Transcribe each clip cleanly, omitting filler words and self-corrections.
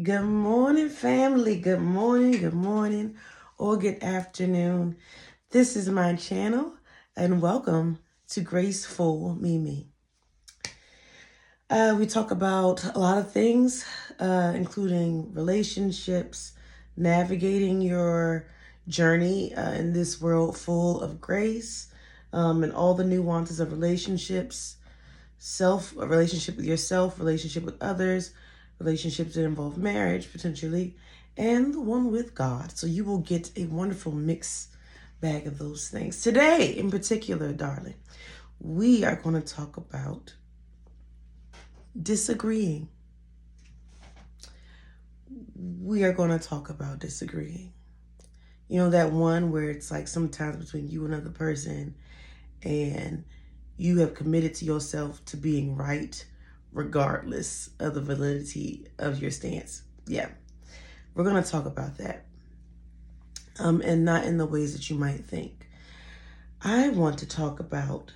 Good morning, family. Good morning, or good afternoon. This is my channel, and welcome to Graceful Mimi. We talk about a lot of things, including relationships, navigating your journey in this world full of grace, and all the nuances of relationships, a relationship with yourself, relationship with others, relationships that involve marriage potentially, and the one with God. So you will get a wonderful mix bag of those things. Today, in particular, darling, we are going to talk about disagreeing. We are going to talk about disagreeing. You know, that one where it's like sometimes between you and another person, and you have committed to yourself to being right regardless of the validity of your stance. Yeah, we're going to talk about that. And not in the ways that you might think. I want to talk about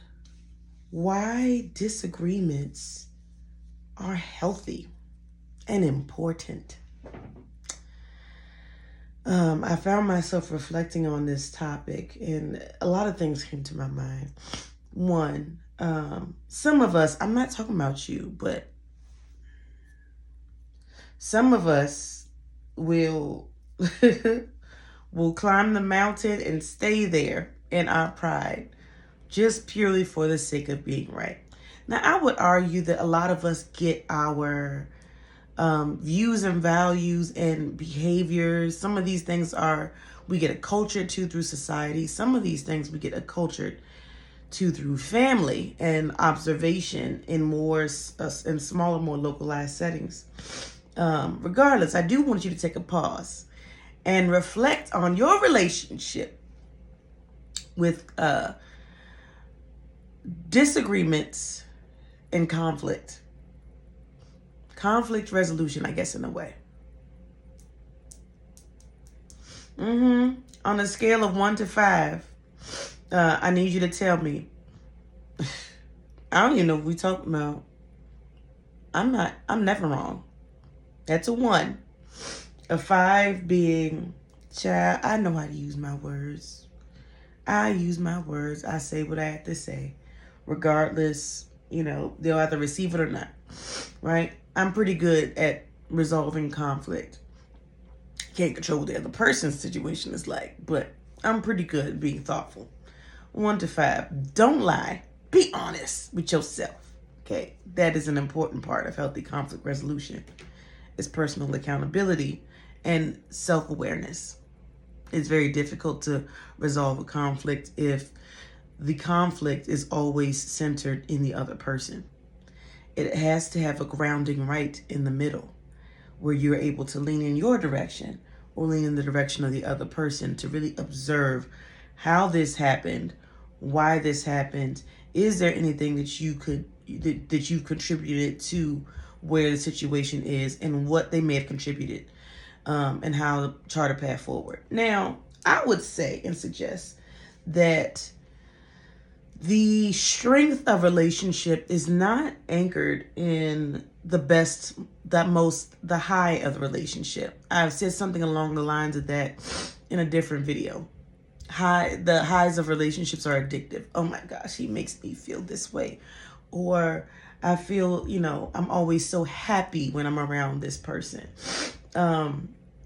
why disagreements are healthy and important. I found myself reflecting on this topic, and a lot of things came to my mind. One, some of us, I'm not talking about you, but some of us will will climb the mountain and stay there in our pride just purely for the sake of being right. Now, I would argue that a lot of us get our views and values and behaviors. Some of these things we get a culture to through society. Some of these things we get a culture to through family and observation in in smaller, more localized settings. Regardless, I do want you to take a pause and reflect on your relationship with disagreements and conflict. Conflict resolution, I guess, in a way. On a scale of 1 to 5, I need you to tell me. I don't even know what we talking about. I'm never wrong. That's a 1. A 5 being, child, I know how to use my words. I use my words. I say what I have to say. Regardless, they'll either receive it or not. Right? I'm pretty good at resolving conflict. Can't control what the other person's situation is like, but I'm pretty good at being thoughtful. 1 to 5. Don't lie. Be honest with yourself. Okay? That is an important part of healthy conflict resolution. Is personal accountability and self-awareness. It's very difficult to resolve a conflict if the conflict is always centered in the other person. It has to have a grounding right in the middle where you're able to lean in your direction or lean in the direction of the other person to really observe how this happened, why this happened. Is there anything that you contributed to where the situation is and what they may have contributed, and how to chart a path forward. Now, I would say and suggest that the strength of relationship is not anchored in the high of the relationship. I've said something along the lines of that in a different video. The highs of relationships are addictive. Oh my gosh, he makes me feel this way. Or I feel, I'm always so happy when I'm around this person.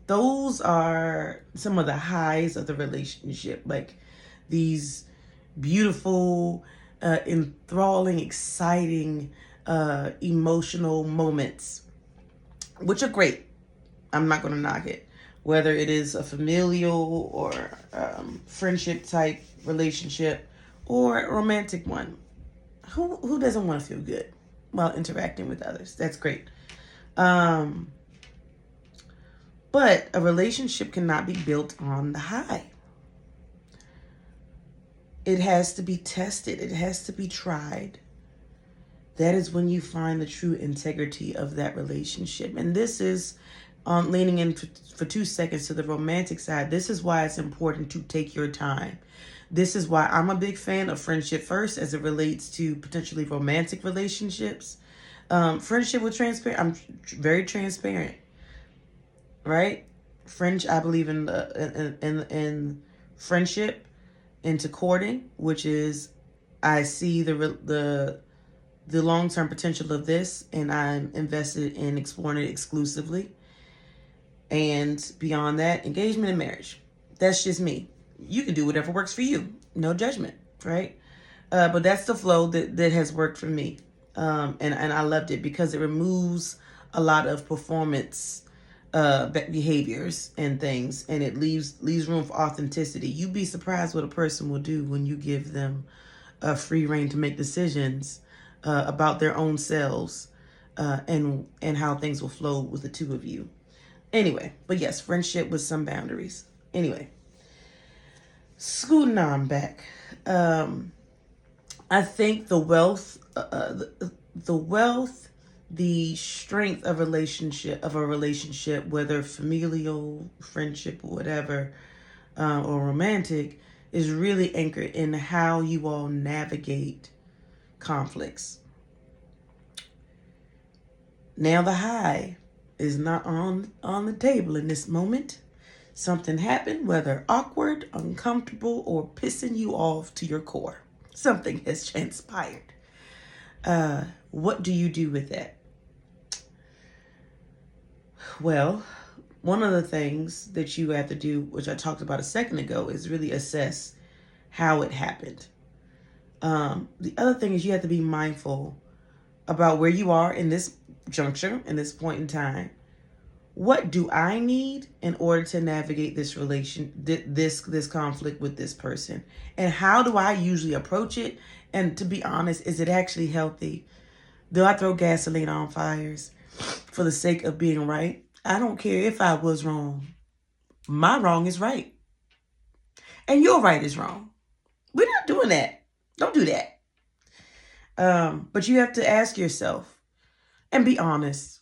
Those are some of the highs of the relationship. Like these beautiful, enthralling, exciting, emotional moments, which are great. I'm not going to knock it. Whether it is a familial or friendship type relationship or a romantic one. Who doesn't want to feel good while interacting with others? That's great. But a relationship cannot be built on the high. It has to be tested. It has to be tried. That is when you find the true integrity of that relationship. And this is leaning in for 2 seconds to the romantic side. This is why it's important to take your time. This is why I'm a big fan of friendship first as it relates to potentially romantic relationships. Friendship with transparent. I'm very transparent. right? French, I believe in friendship into courting, which is I see the long-term potential of this, and I'm invested in exploring it exclusively. And beyond that, engagement and marriage. That's just me. You can do whatever works for you. No judgment, right? But that's the flow that has worked for me. And I loved it because it removes a lot of performance behaviors and things, and it leaves room for authenticity. You'd be surprised what a person will do when you give them free reign to make decisions about their own selves, and how things will flow with the two of you. Anyway, but yes, friendship with some boundaries. Anyway, scooting on back. I think the wealth, the strength of a relationship, whether familial, friendship, or whatever, or romantic, is really anchored in how you all navigate conflicts. Now the high is not on the table in this moment. Something happened, whether awkward, uncomfortable, or pissing you off to your core. Something has transpired. What do you do with that? Well, one of the things that you have to do, which I talked about a second ago, is really assess how it happened. The other thing is you have to be mindful about where you are in this juncture, in this point in time. What do I need in order to navigate this this conflict with this person? And how do I usually approach it? And to be honest, is it actually healthy? Do I throw gasoline on fires for the sake of being right? I don't care if I was wrong. My wrong is right. And your right is wrong. We're not doing that. Don't do that. But you have to ask yourself and be honest.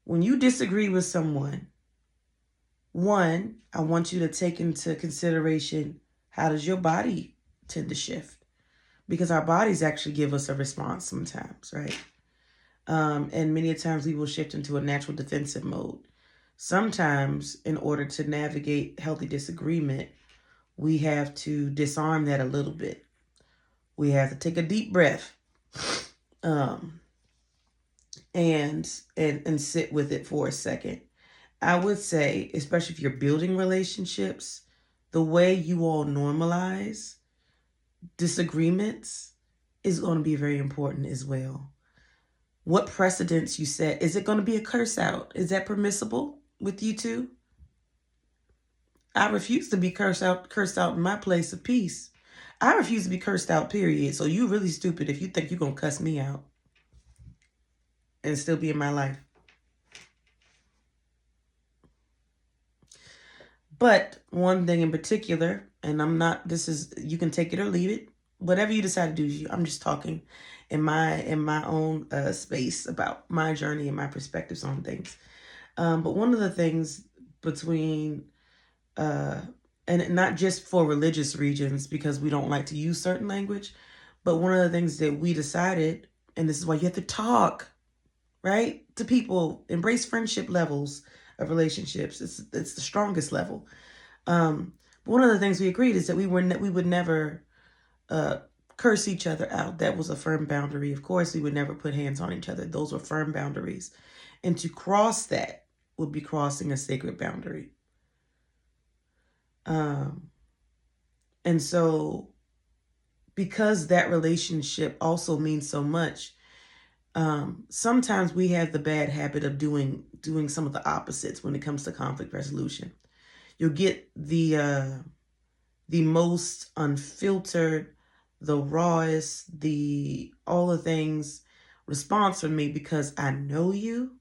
When you disagree with someone, one, I want you to take into consideration, how does your body tend to shift? Because our bodies actually give us a response sometimes, right? And many times we will shift into a natural defensive mode. Sometimes, in order to navigate healthy disagreement, we have to disarm that a little bit. We have to take a deep breath, and sit with it for a second. I would say, especially if you're building relationships, the way you all normalize disagreements is going to be very important as well. What precedents you set. Is it going to be a curse out? Is that permissible with you two? I refuse to be cursed out in my place of peace. I refuse to be cursed out, period. So you really stupid if you think you're going to cuss me out and still be in my life. But one thing in particular, and you can take it or leave it. Whatever you decide to do, I'm just talking in my own space about my journey and my perspectives on things. But one of the things between, and not just for religious regions, because we don't like to use certain language, but one of the things that we decided, and this is why you have to talk, right, to people, embrace friendship levels of relationships. It's the strongest level. One of the things we agreed is that we would never curse each other out. That was a firm boundary. Of course, we would never put hands on each other. Those were firm boundaries. And to cross that would be crossing a sacred boundary. And so, because that relationship also means so much, sometimes we have the bad habit of doing some of the opposites when it comes to conflict resolution. You'll get the most unfiltered, the rawest, all the things response from me because I know you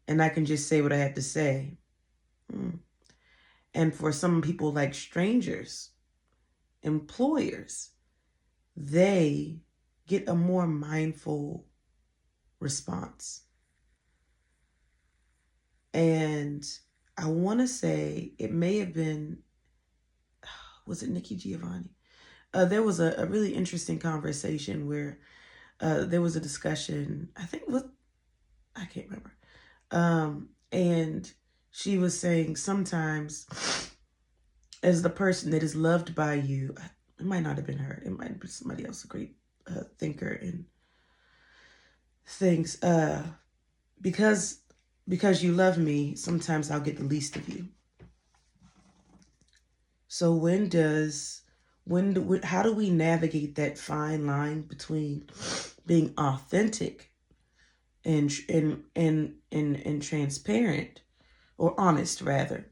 and I can just say what I have to say. And for some people, like strangers, employers, they get a more mindful response. And I want to say it may have been, was it Nikki Giovanni? There was a really interesting conversation where there was a discussion, I can't remember, And she was saying sometimes as the person that is loved by you, it might not have been her, it might have been somebody else, a great thinker and things, because you love me, sometimes I'll get the least of you. So how do we navigate that fine line between being authentic and transparent, or honest rather?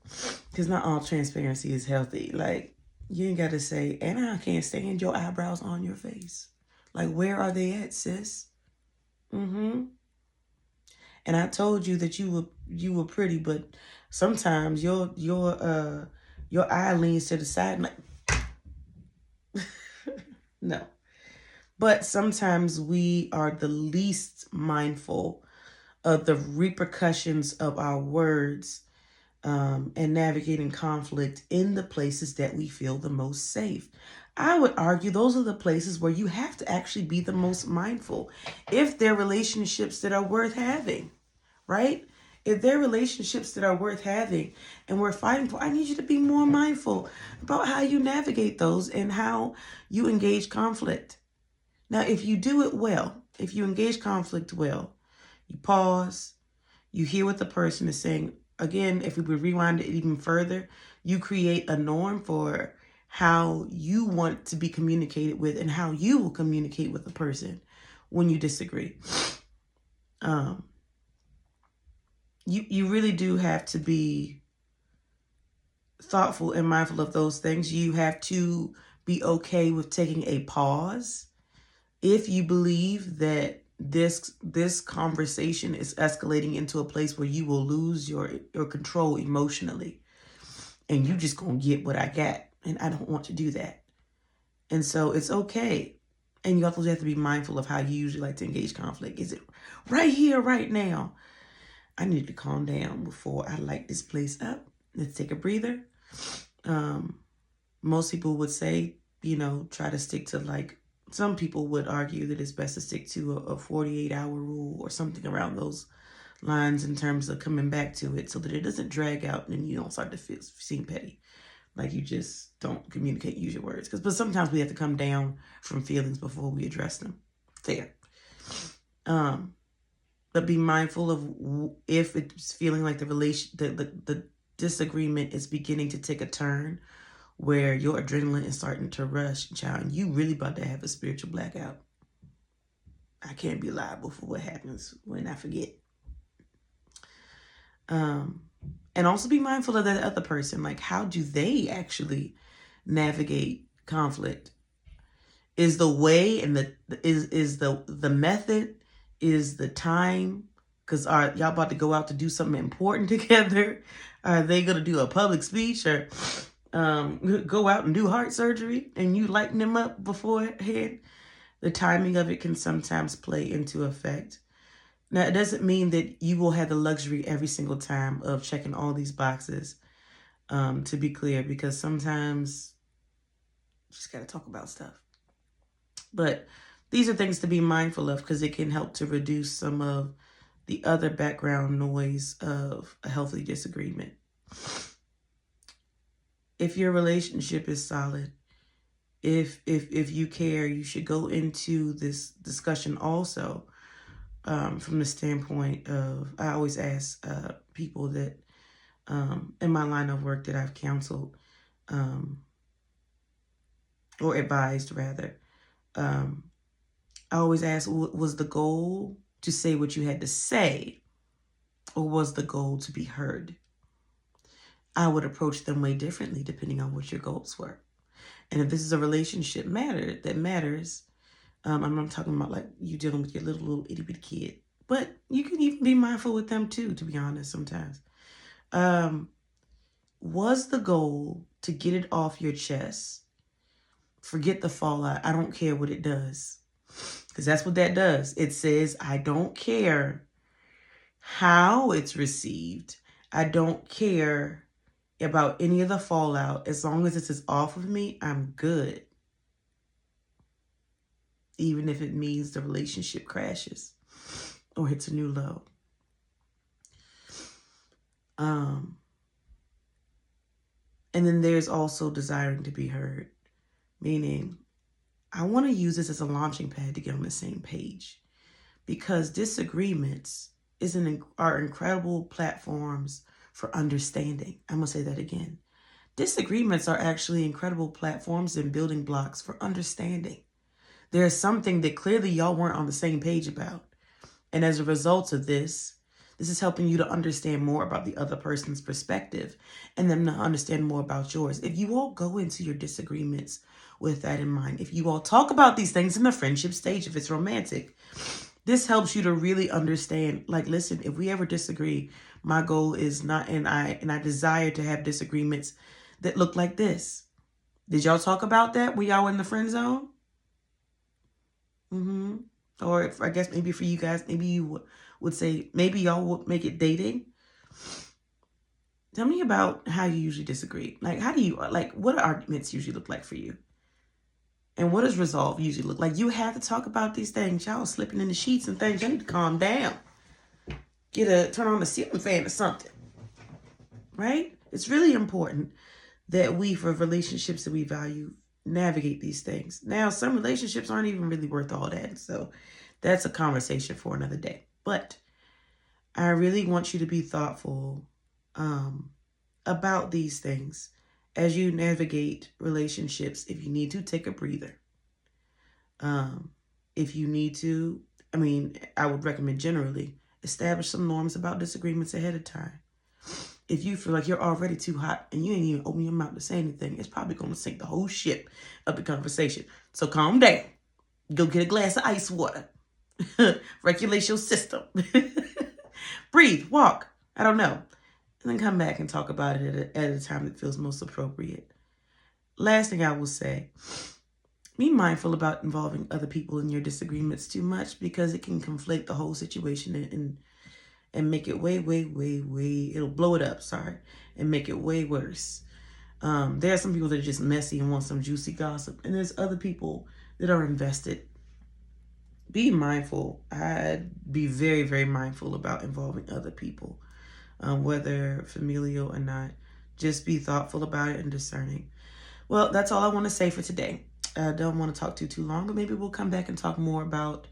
Because not all transparency is healthy. Like, you ain't got to say, and I can't stand your eyebrows on your face. Like, where are they at, sis? And I told you that you were pretty, but sometimes your eye leans to the side. Like, no. But sometimes we are the least mindful of the repercussions of our words, and navigating conflict in the places that we feel the most safe. I would argue those are the places where you have to actually be the most mindful if they're relationships that are worth having, right? If they're relationships that are worth having and we're fighting for, I need you to be more mindful about how you navigate those and how you engage conflict. Now, if you do it well, if you engage conflict well, you pause, you hear what the person is saying. Again, if we would rewind it even further, you create a norm for how you want to be communicated with and how you will communicate with the person when you disagree. You really do have to be thoughtful and mindful of those things. You have to be okay with taking a pause if you believe that this conversation is escalating into a place where you will lose your control emotionally, and you just gonna get what I got, and I don't want to do that. And so it's okay. And you also have to be mindful of how you usually like to engage conflict. Is it right here, right now? I need to calm down before I light this place up. Let's take a breather. Most people would say, try to stick to, like, some people would argue that it's best to stick to a 48-hour rule or something around those lines in terms of coming back to it so that it doesn't drag out and you don't start to seem petty. Like, you just don't communicate, use your words. But sometimes we have to come down from feelings before we address them. Fair. But be mindful of if it's feeling like the disagreement is beginning to take a turn where your adrenaline is starting to rush, child, you really about to have a spiritual blackout. I can't be liable for what happens when I forget. And also be mindful of that other person. Like, how do they actually navigate conflict? Is the way and the method, is the time, because are y'all about to go out to do something important together? Are they going to do a public speech or go out and do heart surgery and you lighten them up beforehand? The timing of it can sometimes play into effect. Now, it doesn't mean that you will have the luxury every single time of checking all these boxes, to be clear, because sometimes you just got to talk about stuff. But these are things to be mindful of because it can help to reduce some of the other background noise of a healthy disagreement. If your relationship is solid, if you care, you should go into this discussion also from the standpoint of, I always ask people that in my line of work that I've counseled or advised rather, I always ask, was the goal to say what you had to say, or was the goal to be heard? I would approach them way differently depending on what your goals were. And if this is a relationship that matters, I'm not talking about like you dealing with your little itty bitty kid, but you can even be mindful with them too, to be honest, sometimes. Was the goal to get it off your chest? Forget the fallout. I don't care what it does. Because that's what that does. It says, I don't care how it's received. I don't care about any of the fallout. As long as this is off of me, I'm good. Even if it means the relationship crashes or hits a new low. And then there's also desiring to be heard, meaning I want to use this as a launching pad to get on the same page, because disagreements are incredible platforms for understanding. I'm going to say that again. Disagreements are actually incredible platforms and building blocks for understanding. There's something that clearly y'all weren't on the same page about. And as a result of this is helping you to understand more about the other person's perspective and them to understand more about yours. If you all go into your disagreements with that in mind, if you all talk about these things in the friendship stage, if it's romantic, this helps you to really understand, like, listen, if we ever disagree, my goal is not, and I desire to have disagreements that look like this. Did y'all talk about that when y'all were in the friend zone? Or if, I guess maybe for you guys, maybe you would say, maybe y'all would make it dating. Tell me about how you usually disagree. Like, how do you, like, what do arguments usually look like for you? And what does resolve usually look like? You have to talk about these things. Y'all slipping in the sheets and things. Y'all need to calm down. Turn on the ceiling fan or something. Right? It's really important that we, for relationships that we value, navigate these things. Now, some relationships aren't even really worth all that. So that's a conversation for another day. But I really want you to be thoughtful about these things as you navigate relationships. If you need to, take a breather. If you need to, I would recommend generally establish some norms about disagreements ahead of time. If you feel like you're already too hot and you ain't even open your mouth to say anything, it's probably going to sink the whole ship of the conversation. So calm down. Go get a glass of ice water. Regulate your system. Breathe, walk. I don't know. And then come back and talk about it at a time that feels most appropriate. Last thing I will say, be mindful about involving other people in your disagreements too much, because it can conflate the whole situation and make it way, it'll blow it up, and make it way worse. There are some people that are just messy and want some juicy gossip, and there's other people that are invested. Be mindful. I'd be very, very mindful about involving other people, whether familial or not. Just be thoughtful about it and discerning. Well, that's all I want to say for today. I don't want to talk too long, but maybe we'll come back and talk more about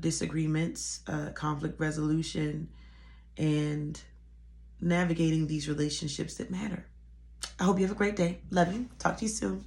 disagreements, conflict resolution, and navigating these relationships that matter. I hope you have a great day. Love you. Talk to you soon.